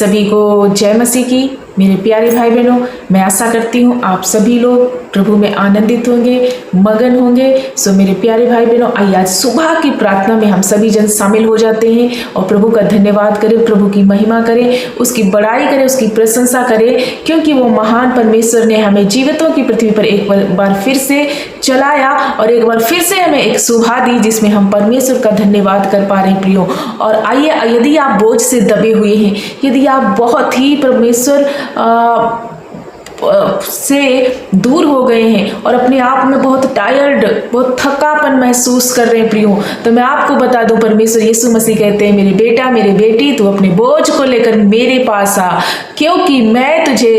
सभी को जय मसीह की। मेरे प्यारे भाई बहनों, मैं आशा करती हूँ आप सभी लोग प्रभु में आनंदित होंगे, मगन होंगे। सो मेरे प्यारे भाई बहनों, आइए आज सुबह की प्रार्थना में हम सभी जन शामिल हो जाते हैं और प्रभु का धन्यवाद करें, प्रभु की महिमा करें, उसकी बड़ाई करें, उसकी प्रशंसा करें, क्योंकि वो महान परमेश्वर ने हमें जीवितों की पृथ्वी पर एक बार फिर से चलाया और एक बार फिर से हमें एक सुबह दी जिसमें हम परमेश्वर का धन्यवाद कर पा रहे हैं प्रियो। और आइए, यदि आप बोझ से दबे हुए हैं, यदि आप बहुत ही परमेश्वर से दूर हो गए हैं और अपने आप में बहुत टायर्ड, बहुत थकापन महसूस कर रहे हैं प्रियो, तो मैं आपको बता दूं, परमेश्वर यीशु मसीह कहते हैं, मेरे बेटा मेरे बेटी, तू अपने बोझ को लेकर मेरे पास आ, क्योंकि मैं तुझे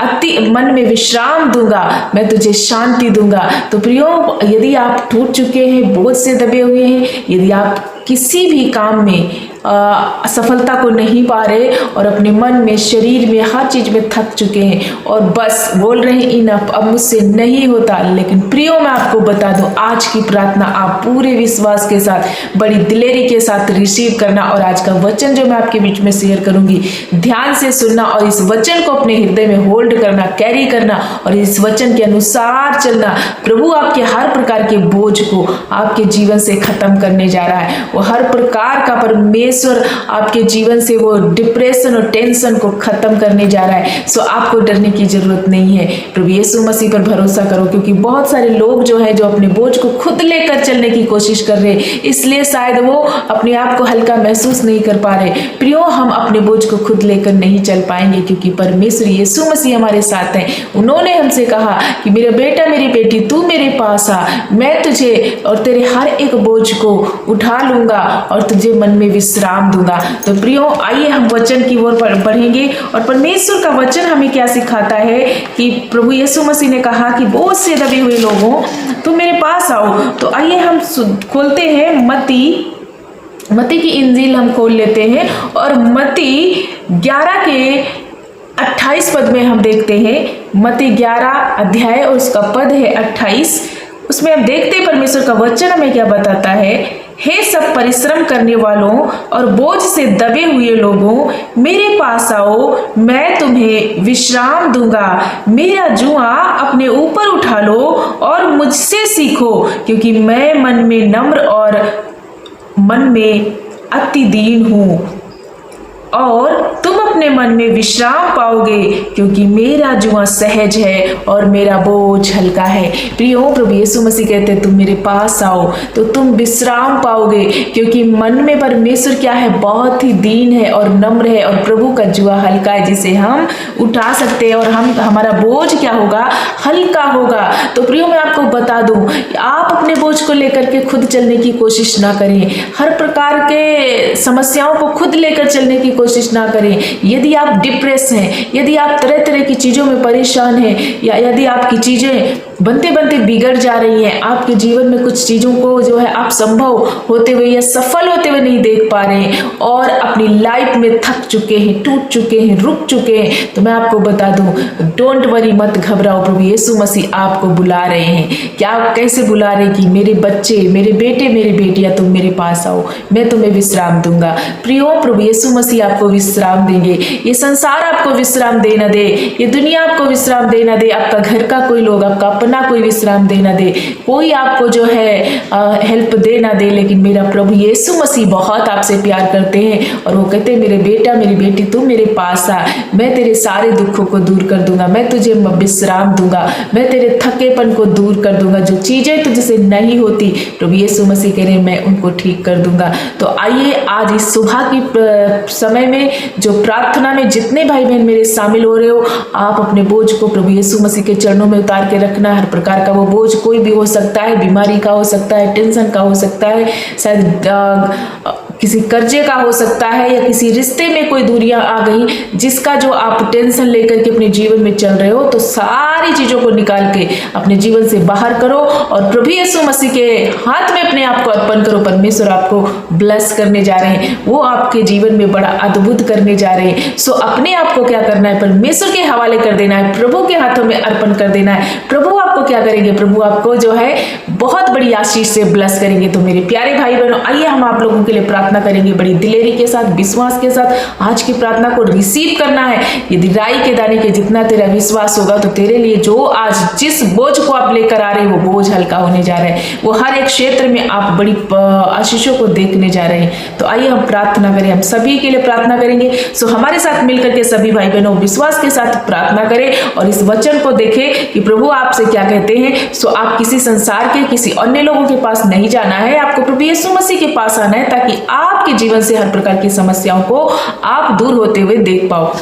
अति मन में विश्राम दूंगा, मैं तुझे शांति दूंगा। तो प्रियो, यदि आप टूट चुके हैं, बोझ से दबे हुए हैं, यदि आप किसी भी काम में सफलता को नहीं पा रहे और अपने मन में, शरीर में, हर चीज में थक चुके हैं और बस बोल रहे हैं इनफ, अब मुझसे नहीं होता, लेकिन प्रियो मैं आपको बता दूं, आज की प्रार्थना आप पूरे विश्वास के साथ, बड़ी दिलेरी के साथ रिसीव करना और आज का वचन जो मैं आपके बीच में शेयर करूंगी, ध्यान से सुनना और इस वचन को अपने हृदय में होल्ड करना, कैरी करना और इस वचन के अनुसार चलना। प्रभु आपके हर प्रकार के बोझ को आपके जीवन से खत्म करने जा रहा है। वो हर प्रकार का परमेश्वर आपके जीवन से वो डिप्रेशन और टेंशन को खत्म करने जा रहा है। सो आपको डरने की जरूरत नहीं है, प्रभु यीशु मसीह पर भरोसा करो, क्योंकि बहुत सारे लोग जो है जो अपने बोझ को खुद लेकर चलने की कोशिश कर रहे हैं, इसलिए शायद वो अपने आप को हल्का महसूस नहीं कर पा रहे। प्रियो, हम अपने बोझ को खुद लेकर नहीं चल पाएंगे, क्योंकि परमेश्वर यीशु मसीह हमारे साथ हैं। उन्होंने हमसे कहा कि मेरा बेटा मेरी बेटी, तू मेरे पास आ, मैं तुझे और तेरे हर एक बोझ को उठा लूंगा और तुझे मन में विश्राम दूंगा। तो प्रियो, आइए हम वचन की ओर बढ़ेंगे और परमेश्वर का वचन हमें क्या सिखाता है कि प्रभु यीशु मसीह ने कहा कि बोझ से दबे हुए लोगों, तुम मेरे पास आओ। तो आइए हम खोलते हैं मत्ती की इंजील हम खोल लेते हैं और मत्ती 11 के 28 पद में हम देखते हैं, मत्ती 11 अध्याय और उसका पद है 28। उसमें हम देखते हैं परमेश्वर का वचन हमें क्या बताता है। हे सब परिश्रम करने वालों और बोझ से दबे हुए लोगों, मेरे पास आओ, मैं तुम्हें विश्राम दूंगा। मेरा जुआ अपने ऊपर उठा लो और मुझसे सीखो, क्योंकि मैं मन में नम्र और मन में अति दीन हूँ, और तुम अपने मन में विश्राम पाओगे, क्योंकि मेरा जुआ सहज है और मेरा बोझ हल्का है। प्रियो, प्रभु यीशु मसीह कहते हैं तुम मेरे पास आओ तो तुम विश्राम पाओगे, क्योंकि मन में परमेश्वर क्या है, बहुत ही दीन है और नम्र है और प्रभु का जुआ हल्का है, जिसे हम उठा सकते हैं और हमारा बोझ क्या होगा, हल्का होगा। तो प्रियो, मैं आपको बता दूं, आप अपने बोझ को लेकर के खुद चलने की कोशिश ना करें, हर प्रकार के समस्याओं को खुद लेकर चलने की कोशिश ना करें। यदि आप डिप्रेस हैं, यदि आप तरह तरह की चीजों में परेशान हैं, या यदि आपकी चीजें बनते बनते बिगड़ जा रही हैं, आपके जीवन में कुछ चीजों को जो है आप संभव होते हुए या सफल होते हुए नहीं देख पा रहे हैं और अपनी लाइफ में थक चुके हैं, टूट चुके हैं, रुक चुके हैं, तो मैं आपको बता दूं, डोंट वरी, मत घबराओ, प्रभु यीशु मसीह आपको बुला रहे हैं। क्या कैसे बुला रहे हैं कि मेरे बच्चे, मेरे बेटे, मेरी बेटियां, तुम मेरे पास आओ, मैं तुम्हें विश्राम दूंगा। प्रियो, प्रभु यीशु मसीह आपको विश्राम देंगे। ये संसार आपको विश्राम दे न दे, ये दुनिया आपको विश्राम दे न दे, आपका घर का कोई लोग, आपका अपना कोई विश्राम दे न दे, कोई आपको जो है हेल्प दे ना दे, लेकिन मेरा प्रभु यीशु मसीह बहुत आपसे प्यार करते हैं और वो कहते हैं, मेरे बेटा मेरी बेटी, तू मेरे पास आ, मैं तेरे सारे दुखों को दूर कर दूंगा, मैं तुझे विश्राम दूंगा, मैं तेरे थकेपन को दूर कर दूंगा, जो चीजें तुझसे नहीं होती प्रभु यीशु मसीह कह रहे हैं मैं उनको ठीक कर दूंगा। तो आइए आज इस सुबह की समय में जो प्रार्थना में जितने भाई बहन मेरे शामिल हो रहे हो, आप अपने बोझ को प्रभु यीशु मसीह के चरणों में उतार के रखना। हर प्रकार का वो बोझ कोई भी हो सकता है, बीमारी का हो सकता है, टेंशन का हो सकता है, शायद किसी कर्जे का हो सकता है, या किसी रिश्ते में कोई दूरियां आ गई जिसका जो आप टेंशन लेकर के अपने जीवन में चल रहे हो, तो सारी चीजों को निकाल के अपने जीवन से बाहर करो और प्रभु यीशु मसीह के हाथ में अपने आप को अर्पण करो। परमेश्वर आपको ब्लेस करने जा रहे हैं, वो आपके जीवन में बड़ा अद्भुत करने जा रहे हैं। सो अपने आप को क्या करना है, परमेश्वर के हवाले कर देना है, प्रभु के हाथों में अर्पण कर देना है। प्रभु आपको क्या करेंगे, प्रभु आपको जो है बहुत बड़ी आशीष से ब्लेस करेंगे। तो मेरे प्यारे भाई बहनों, आइए हम आप लोगों के लिए प्रार्थना प्रार्थना करेंगे बड़ी दिलेरी के साथ, विश्वास के साथ आज की प्रार्थना को रिसीव करना है। यदि राई के दाने के जितना तेरा विश्वास होगा तो तेरे लिए जो आज जिस बोझ को आप लेकर आ रहे हैं वो बोझ हल्का होने जा रहा है। वो हर एक क्षेत्र में आप बड़ी आशीषों को देखने जा रहे हैं। तो आइए हम प्रार्थना करें, हम सभी के लिए प्रार्थना करेंगे। सो हमारे साथ मिलकर के सभी भाई बहनों विश्वास के साथ प्रार्थना करें और इस वचन को देखें कि प्रभु आपसे क्या कहते हैं। सो आप किसी संसार के किसी अन्य लोगों के पास नहीं जाना है, आपको प्रभु यीशु मसीह के पास आना है ताकि आपके जीवन से हर प्रकार की समस्याओं को आप दूर होते हुए देख पाओ।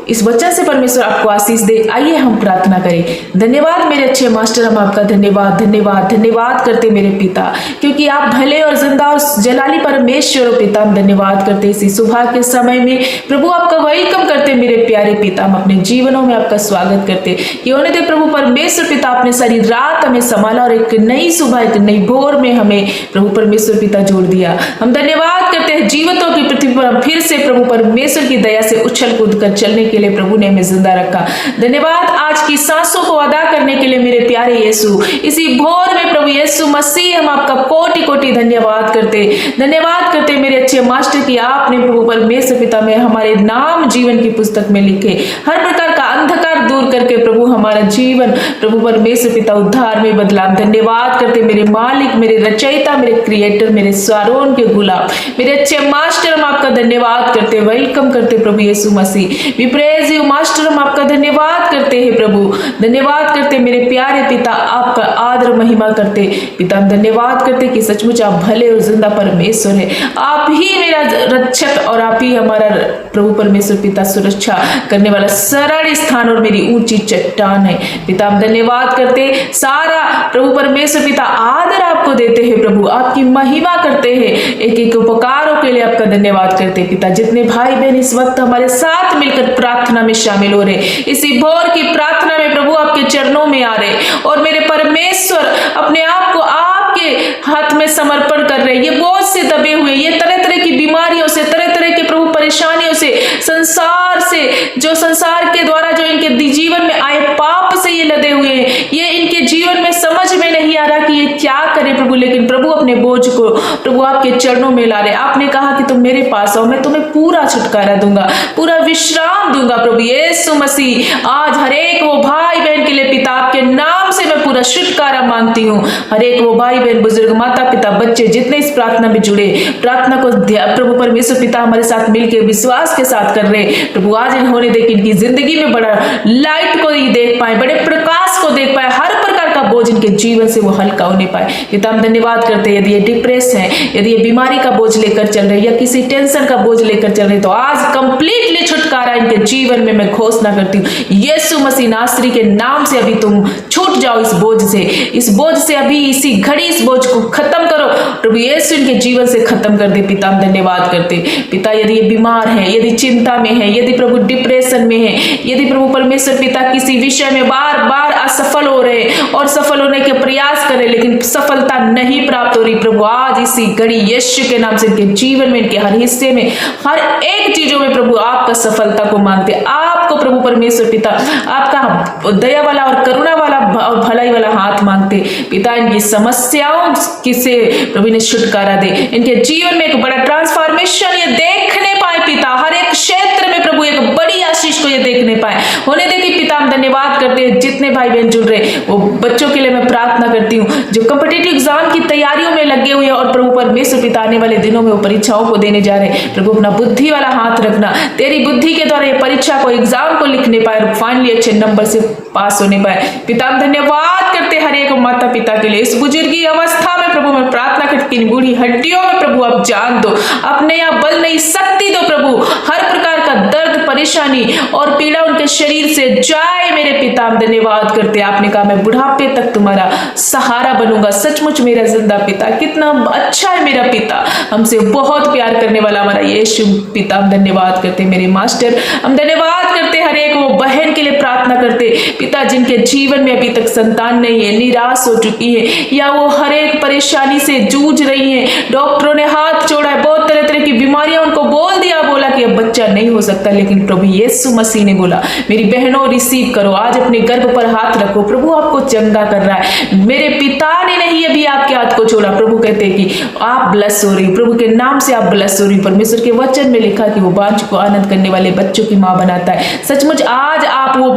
इस वचन से परमेश्वर आपको आशीष दे। आइए हम प्रार्थना करें। धन्यवाद मेरे अच्छे मास्टर, हम आपका धन्यवाद धन्यवाद धन्यवाद करते मेरे पिता, क्योंकि आप भले और जिंदा और जलाली परमेश्वर हो पिता। हम धन्यवाद करते इसी सुबह के समय में प्रभु आपका वेलकम करते मेरे प्यारे पिता। हम अपने जीवनों में आपका स्वागत करते कि होने दे प्रभु परमेश्वर पिता आपने सारी रात हमें संभाला और एक नई सुबह एक नई भोर में हमें प्रभु परमेश्वर पिता जोड़ दिया। हम धन्यवाद करते हैं जीवितों की पृथ्वी पर हम फिर से प्रभु परमेश्वर की दया से उछल कूद चलने के लिए प्रभु ने हमें जिंदा रखा। धन्यवाद आज की सांसों को अदा करने के लिए मेरे प्यारे यीशु। इसी भोर में प्रभु यीशु मसीह हम आपका कोटि कोटि धन्यवाद करते मेरे अच्छे मास्टर की आपने प्रभु परमेश्वर पिता में हमारे नाम जीवन की पुस्तक में लिखे। हर प्रकार का अंधकार दूर करके प्रभु हमारा जीवन प्रभु परमेश्वर पिता उद्धार में बदला। धन्यवाद करते मेरे मालिक, मेरे रचयिता, मेरे क्रिएटर, मेरे स्वारोन के गुलाब, मेरे अच्छे मास्टर, हम आपका धन्यवाद करते वेलकम करते प्रभु यीशु मसीह। वी प्रेज यू मास्टर, हम आपका धन्यवाद करते हैं प्रभु। धन्यवाद करते मेरे प्यारे पिता, आपका आदर महिमा करते पिता। हम धन्यवाद करते कि सचमुच आप भले और जिंदा परमेश्वर है। आप ही मेरा रक्षक और आप ही हमारा प्रभु परमेश्वर पिता सुरक्षा करने वाला सरल स्थान और मेरी ऊंची चट्टान है पिता। हम धन्यवाद करते सारा प्रभु परमेश्वर पिता आदर आपको देते हैं प्रभु, आपकी महिमा करते हैं। एक एक उपकारों के लिए आपका धन्यवाद करते पिता। जितने भाई बहन इस वक्त हमारे साथ मिलकर प्रार्थना में शामिल हो रहे, इसी भोर की प्रार्थना में प्रभु आपके चरणों में आ रहे और मेरे परमेश्वर अपने आप को आपके हाथ में समर्पण कर रहे। ये बोझ से दबे हुए, ये तरह तरह की बीमारियों से, तरह तरह के प्रभु परेशानियों से, संसार से, जो संसार के द्वारा जो इनके जीवन में आए पाप से ये लदे हुए हैं। ये इनके जीवन में समझ में नहीं आ रहा कि ये क्या करे प्रभु, लेकिन प्रभु अपने बोझ को प्रभु आपके चरणों में ला रहे। आपने कहा कि तुम मेरे पास आओ, मैं तुम्हें पूरा छुटकारा दूंगा, पूरा विश्राम दूंगा प्रभु यीशु मसीह। आज हर एक वो भाई बहन के लिए पिता आपके नाम से मैं पूरा छुटकारा मांगती हूँ। हर एक वो भाई बहन, बुजुर्ग, माता पिता, बच्चे जितने इस प्रार्थना में जुड़े, प्रार्थना को प्रभु परमेश्वर पिता हमारे साथ मिलकर विश्वास के साथ कर रहे प्रभु, आज होने दे कि इनकी जिंदगी में बड़ा लाइट को देख पाए, बड़े प्रकाश को देख पाए, हर प्रकार का बोझ इनके जीवन से वो हल्का होने पाए पिता। हम धन्यवाद करते हैं। यदि ये डिप्रेस है, यदि ये बीमारी का बोझ लेकर चल रहे या किसी टेंशन का बोझ लेकर चल रहे, तो आज कंप्लीटली छुटकारा इनके जीवन में मैं घोषणा करती हूँ यीशु मसीह नासरी के नाम से। अभी तुम छूट जाओ इस बोझ से, इस बोझ से अभी इसी घड़ी इस बोझ को खत्म करो प्रभु यीशु, इनके जीवन से खत्म कर दे पिता। हम धन्यवाद करते पिता। यदि ये बीमार है, यदि चिंता में है, यदि प्रभु डिप्रेशन में है, यदि प्रभु परमेश्वर पिता किसी विषय में बार बार असफल हो रहे और सफल होने के प्रयास कर रहे लेकिन सफलता नहीं प्राप्त हो रही, प्रभु आज इसी घड़ी यीशु के नाम से इनके जीवन में, इनके हर हिस्से में, हर एक चीजों में प्रभु आपका सफलता को मांगते। आपको प्रभु परमेश्वर पिता आपका दया वाला और करुणा वाला और भलाई वाला हाथ मांगते पिता। इनकी समस्याओं से प्रभु ने छुटकारा दे, इनके जीवन में एक बड़ा ट्रांसफॉर्मेशन ये देखने पाए पिता। हर एक क्षेत्र में प्रभु एक बड़ी आशीष को ये देखने पाए होने दे कि पिता। हम धन्यवाद करते हैं जितने भाई बहन जुड़ रहे वो बच्चों के लिए मैं प्रार्थना करती हूँ जो कॉम्पिटिटिव एग्जाम की तैयारियों में लगे हुए हैं और प्रभु परमेश्वर पिता आने वाले दिनों में वो परीक्षाओं को देने जा रहे हैं। प्रभु अपना बुद्धि वाला हाथ रखना, तेरी बुद्धि के द्वारा ये परीक्षा को, एग्जाम को लिखने पाए और फाइनली अच्छे नंबर से पास होने पाए पिता। हम धन्यवाद करते हर एक माता पिता के लिए। इस बुजुर्गी अवस्था में प्रभु मैं प्रार्थना करती इन बूढ़ी हड्डियों में प्रभु आप जान दो, अपने यहाँ बल नहीं शक्ति दो प्रभु। हर प्रकार का दर्द, परेशानी और पीड़ा उनके शरीर से जाए मेरे पिता। हम धन्यवाद करते, आपने कहा मैं बुढ़ापे तक तुम्हारा सहारा बनूंगा। सचमुच मेरा जिंदा पिता कितना अच्छा है मेरा पिता, हमसे बहुत प्यार करने वाला हमारा यीशु पिता। हम धन्यवाद करते मेरे मास्टर, हम धन्यवाद करते हर एक वो बहन के लिए प्रार्थना करते पिता जिनके जीवन में अभी तक संतान नहीं है, निराश हो चुकी है, या वो हर एक परेशानी से जूझ रही है, डॉक्टरों ने हाथ जोड़ा है, बहुत तरह तरह की बीमारियां उनको बोल दिया, बोला कि अब बच्चा नहीं हो सकता, लेकिन प्रभु यीशु मसीह ने बोला मेरी बहनों रिसीव करो, आज अपने गर्भ पर हाथ रखो, प्रभु आपको चंगा कर रहा है। मेरे पिता ने नहीं अभी आपके हाथ को छोड़ा, प्रभु कहते हैं कि आप ब्लेस हो रही, प्रभु के नाम से आप ब्लेस हो रही। परमेश्वर के वचन में लिखा कि वो बांझ को आनंद करने वाले बच्चों की मां बनाता है। सचमुच आज आप वो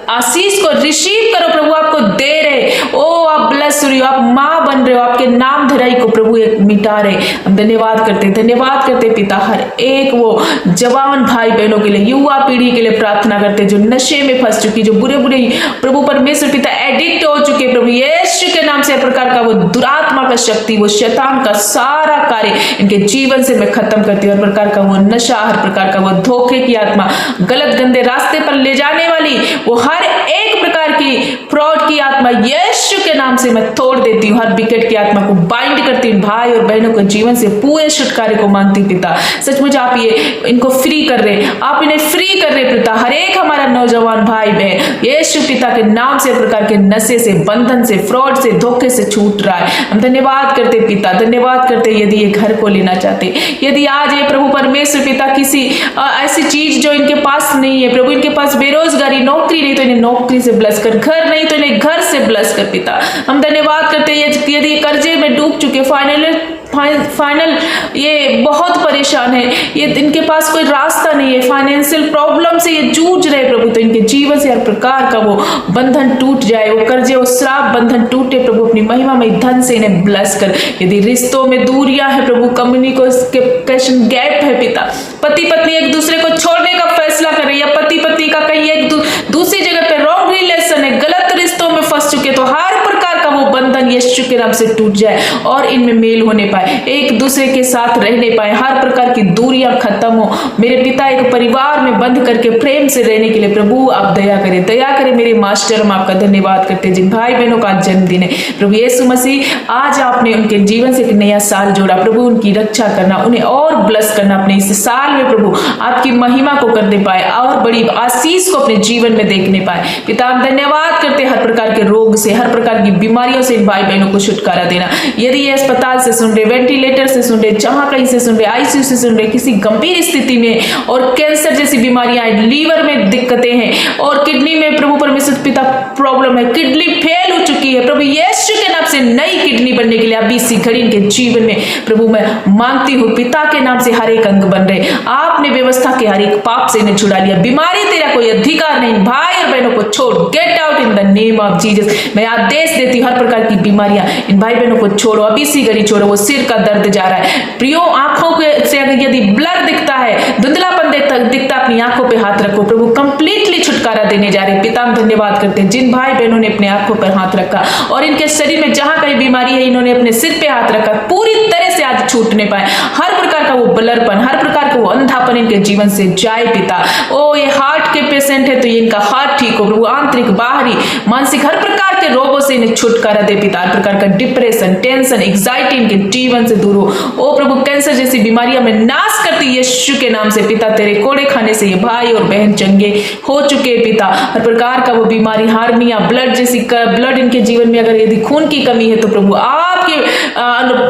आशीष को रिसीव करो, प्रभु आपको दे रहे, ओ आप ब्लेस हो रही हो, आप मां बन रहे हो, आपके नाम धराई को प्रभु एक मिटा रहे। हम धन्यवाद करते पिता, हर एक वो जवान भाई बहनों के लिए, युवा पीढ़ी के लिए प्रार्थना करते जो नशे में फंस चुकी, जो बुरे बुरे प्रभु परमेश्वर पिता एडिक्ट हो चुके, प्रभु यीशु के नाम से हर प्रकार का वो दुरात्मा का शक्ति, वो शैतान का सारा कार्य इनके जीवन से मैं खत्म करती हूँ। हर प्रकार का वो नशा, हर प्रकार का वो धोखे की आत्मा, गलत गंदे रास्ते पर ले जाने वाली वो हर एक प्रकार की फ्रॉड की आत्मा यीशु के नाम से मैं तोड़ देती हूँ। हर विकेट की आत्मा को बाइंड करती हूँ। भाई और बहनों को जीवन से पूरे छुटकारे को मांगती पिता, सचमुच आप ये इनको फ्री कर रहे, आप इन्हें फ्री कर रहे पिता। हर एक हमारा नौजवान भाई बहन यीशु पिता के नाम से प्रकार के नशे से, बंधन से, फ्रॉड से, धोखे से छूट रहा है। हम धन्यवाद करते पिता, धन्यवाद करते। यदि ये घर को लेना चाहते, यदि आज ये प्रभु परमेश्वर पिता किसी ऐसी चीज जो इनके पास नहीं है, प्रभु इनके पास बेरोजगारी, नौकरी नहीं तो इन्हें नौकरी से ब्लेस कर, घर नहीं तो इन्हें घर से ब्लेस कर पिता। हम धन्यवाद करते हैं यदि कर्जे में डूब चुके, फाइनल ये बहुत परेशान है, ये इनके पास कोई रास्ता नहीं है, फाइनेंशियल प्रॉब्लम से ये जूझ रहे प्रभु, तो इनके जीवन से हर प्रकार का वो बंधन टूट जाए, वो कर्जे, वो श्राप बंधन टूटे प्रभु। अपनी महिमा में धन से इन्हें ब्लेस कर। यदि रिश्तों में दूरियां है प्रभु, कम्युनिकेशन गैप है पिता, पति पत्नी एक दूसरे को छोड़ने का फैसला कर रही है, पति पत्नी का कहीं एक दूसरी जगह पे रॉन्ग रिलेशन है, गलत रिश्तों में फंस चुके, तो हर प्रकार का वो बंधन यीशु के नाम से टूट जाए और इनमें मेल होने पाए, एक दूसरे के साथ रहने पाए, हर प्रकार की दूरियां खत्म हो। मेरे पिता एक परिवार में बंद करके प्रेम से रहने के लिए प्रभु आप दया करें, दया करें मेरे मास्टर। हम आपका धन्यवाद करते हैं जिन भाई बहनों का जन्मदिन है प्रभु यीशु मसीह, आज आपने उनके जीवन से एक नया साल जोड़ा प्रभु, उनकी रक्षा करना, उन्हें और ब्लेस करना अपने इस साल में प्रभु, आपकी महिमा को करने पाए और बड़ी आशीष को अपने जीवन में देखने पाए पिता। हम धन्यवाद करते हर प्रकार के रोग से, हर प्रकार की बीमारियों से इन भाई बहनों को छुटकारा देना। यदि ये अस्पताल से सुन रहे, वेंटिलेटर से सुन रहे, जहां कहीं से सुन रहे, आईसीयू से सुन रहे, किसी गंभीर स्थिति में, और कैंसर जैसी बीमारियां, लीवर में दिक्कतें हैं और किडनी में प्रभु परमेश्वर पिता प्रॉब्लम है, किडनी फेल हो चुकी है प्रभु यीशु के नाम से नई किडनी बनने के लिए अभी इसी घड़ी इनके जीवन में प्रभु मैं मांगती हूँ पिता के नाम से। हर एक अंग बन रहे, आपने व्यवस्था के हर एक पाप से इन्हें छुड़ा लिया, बीमारी तेरा कोई अधिकार नहीं, भाई और बहनों को छोड़, get out in the name of Jesus. मैं आदेश देती हूँ हर प्रकार की बीमारियां इन भाई बहनों को छोड़ो, अभी इसी घड़ी छोड़ो। वो सिर का दर्द जा रहा है प्रियो, आंखों से यदि ब्लर दिखता है, धुंधलापन दिखता, अपनी आंखों पे हाथ रखो, प्रभु कंप्लीटली छुटकारा देने जा रहे। पिता हम धन्यवाद करते हैं जिन भाई बहनों ने अपने आंखों पर हाथ रखा और इनके शरीर में जहां कहीं बीमारी है, इन्होंने अपने सिर पे हाथ रखा, पूरी तरह से आज छूटने पाए। हर प्रकार का वो ब्लरपन, हर प्रकार का वो अंधापन इनके जीवन से जाए पिता। ओ ये हार्ट के पेशेंट है तो ये इनका हार्ट ठीक हो प्रभु, आंतरिक, बाहरी, मानसिक हर प्रकार के रोगों से इन्हें छुटकारा दे पिता। हर प्रकार का डिप्रेशन, टेंशन, एंजाइटी इनके जीवन से दूर हो। ओ प्रभु कैंसर जैसी बीमारियां में नाश करती यीशु के नाम से पिता, तेरे कोड़े खाने से ये भाई और बहन चंगे हो चुके पिता। हर प्रकार का वो बीमारी, हार्निया, ब्लड जैसी ब्लड इनके जीवन में अगर यदि खून की कमी है तो प्रभु आपकी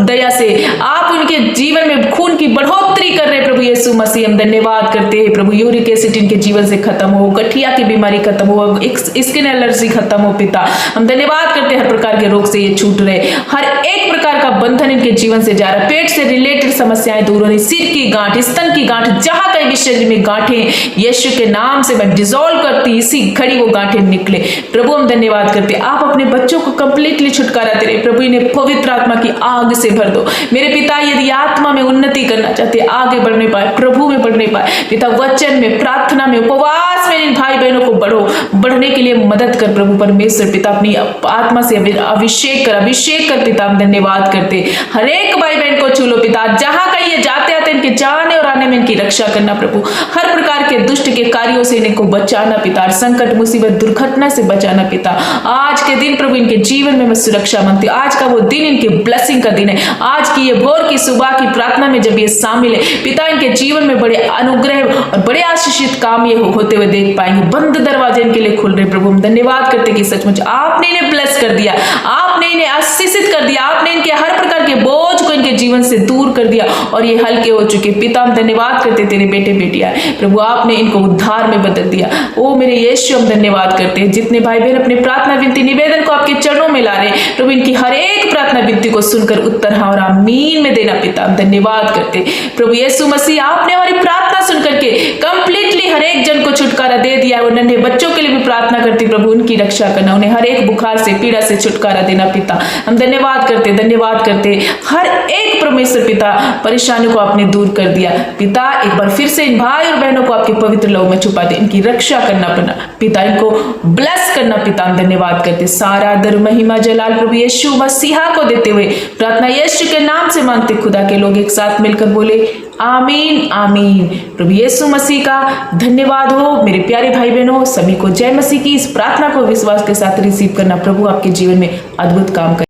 दया से आप उनके जीवन में खून की बढ़ोतरी कर रहे प्रभु यीशु मसीह। हम धन्यवाद करते हैं प्रभु, यूरिक एसिड इनके जीवन से खत्म हो, गठिया की बीमारी खत्म हो, स्किन एलर्जी खत्म हो पिता। हम धन्यवाद करते हैं हर प्रकार के रोग से ये छूट रहे, हर एक प्रकार का बंधन इनके जीवन से जा रहा है, पेट से रिलेटेड समस्याएं दूर हो रही, सिर की गांठ, स्तन की गांठ, जहां कहीं भी शरीर में गांठें यीशु के नाम से मैं डिसॉल्व करती, इसी घड़ी वो गांठें निकले प्रभु। हम धन्यवाद करते आप अपने बच्चों को कंप्लीटली छुटकारा दे रहे प्रभु, इन्हें पवित्र आत्मा की आग से भर दो मेरे पिता। यदि आत्मा में उन्नति करना चाहते, आगे बढ़ने पाए, प्रभु में बढ़ने पाए पिता, वचन में, प्रार्थना में, उपवास में इन भाई बहनों को बढ़ने के लिए मदद कर प्रभु परमेश्वर पिता। अपनी आत्मा से अभिषेक कर पिता। हम धन्यवाद करते हर एक भाई बहन को छू लो पिता, जहां कहीं ये जाते आते इनके जाने और आने में इनकी रक्षा करना प्रभु। हर प्रकार के दुष्ट के कार्यों से इनको बचाना पिता, संकट मुसीबत दुर्घटना से बचाना पिता। आज के दिन प्रभु इनके जीवन में मैं सुरक्षा मांगती हूँ। आज का वो दिन इनके ब्लेसिंग का दिन है। आज की ये भोर की सुबह की प्रार्थना में जब ये शामिल है पिता, इनके जीवन में बड़े अनुग्रह और बड़े आशीषित काम ये होते हुए देख पाएंगे। बंद दरवाजे इनके लिए खुल रहे प्रभु। हम धन्यवाद करते कि सचमुच आपने इन्हें ब्लेस कर दिया, आपने इन्हें आशीषित कर दिया, आपने इनके हर प्रकार के बोझ को इनके जीवन से दूर कर दिया और ये हल्के हो चुके। पिता हम धन्यवाद करते तेरे बेटे बेटियां प्रभु, आपने इनको उद्धार में बदल दिया। ओ मेरे यीशु हम धन्यवाद करते हैं। जितने भाई बहन अपने प्रार्थना विनती निवेदन को आपके चरणों में ला रहे प्रभु, इनकी हर एक प्रार्थना विनती को सुनकर उत्तर हाँ और आमीन में देना पिता हम धन्यवाद करते प्रभु यीशु मसीह। आपने हमारी प्रार्थना सुनकर के कंप्लीटली हर एक जन को छुटकारा दे दिया है। वो नन्हे बच्चों के लिए भी प्रार्थना करती प्रभु, उनकी रक्षा करना, उन्हें हर एक बुखार से पीड़ा से छुटकारा देना पिता हम धन्यवाद करते हर एक परमेश्वर पिता परेशानी को आपने दूर कर दिया पिता। एक बार फिर से इन भाई और बहनों को आपके पवित्र लहू में छुपा दे, इनकी रक्षा करना पड़ना पिता, इनको ब्लेस करना पिता हम धन्यवाद करते। सारा दर महिमा जलाल प्रभु यीशु मसीहा को देते हुए प्रार्थना यीशु के नाम से मांगते। खुदा के लोग एक साथ मिलकर बोले आमीन आमीन। प्रभु यीशु मसीह का धन्यवाद हो। मेरे प्यारे भाई बहनों सभी को जय मसीह की। इस प्रार्थना को विश्वास के साथ रिसीव करना, प्रभु आपके जीवन में अद्भुत काम करे।